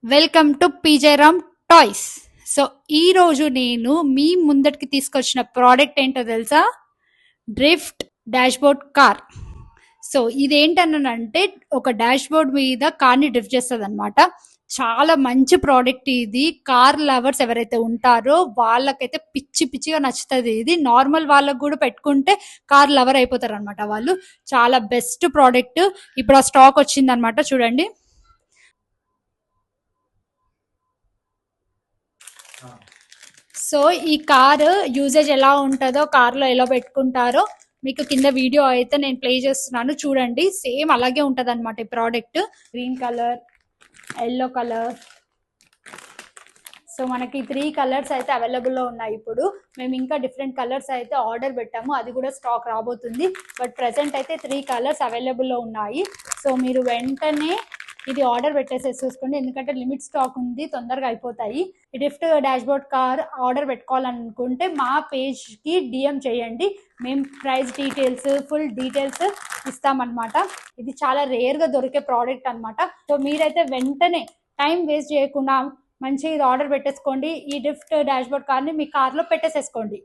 Welcome to పీజేరామ్ toys. So ఈ రోజు నేను మీ ముందటికి తీసుకొచ్చిన ప్రోడక్ట్ ఏంటో తెలుసా? Drift dashboard car. సో ఇదేంటనంటే ఒక డాష్బోర్డ్ మీద కార్ని డ్రిఫ్ట్ చేస్తుంది అనమాట. చాలా మంచి ప్రోడక్ట్ ఇది. కార్ లవర్స్ ఎవరైతే ఉంటారో వాళ్ళకైతే పిచ్చి పిచ్చిగా నచ్చుతుంది. ఇది నార్మల్ వాళ్ళకు కూడా పెట్టుకుంటే కార్ లవర్ అయిపోతారు అనమాట వాళ్ళు. చాలా బెస్ట్ ప్రోడక్ట్. ఇప్పుడు ఆ స్టాక్ వచ్చింది అనమాట, చూడండి. సో ఈ కార్ యూజేజ్ ఎలా ఉంటుందో, కార్లో ఎలా పెట్టుకుంటారో మీకు కింద వీడియో అయితే నేను ప్లే చేస్తున్నాను, చూడండి. సేమ్ అలాగే ఉంటుంది అనమాట ఈ product. Green colour, yellow colour. So మనకి 3 కలర్స్ అయితే అవైలబుల్లో ఉన్నాయి. ఇప్పుడు మేము ఇంకా డిఫరెంట్ కలర్స్ అయితే ఆర్డర్ పెట్టాము, అది కూడా స్టాక్ రాబోతుంది. బట్ ప్రెసెంట్ అయితే 3 కలర్స్ అవైలబుల్లో ఉన్నాయి. సో మీరు వెంటనే ఇది ఆర్డర్ పెట్టేసేసుకోండి, ఎందుకంటే లిమిట్ స్టాక్ ఉంది, తొందరగా అయిపోతాయి. ఈ డ్రిఫ్ట్ డాష్బోర్డ్ కార్ ఆర్డర్ పెట్టుకోవాలనుకుంటే మా పేజ్కి డిఎం చేయండి, మేము ప్రైస్ డీటెయిల్స్, ఫుల్ డీటెయిల్స్ ఇస్తామన్నమాట. ఇది చాలా రేర్గా దొరికే ప్రోడక్ట్ అనమాట. సో మీరైతే వెంటనే టైం వేస్ట్ చేయకుండా మంచిగా ఇది ఆర్డర్ పెట్టేసుకోండి. ఈ డ్రిఫ్ట్ డాష్బోర్డ్ కార్ని మీ కార్లో పెట్టేసేసుకోండి.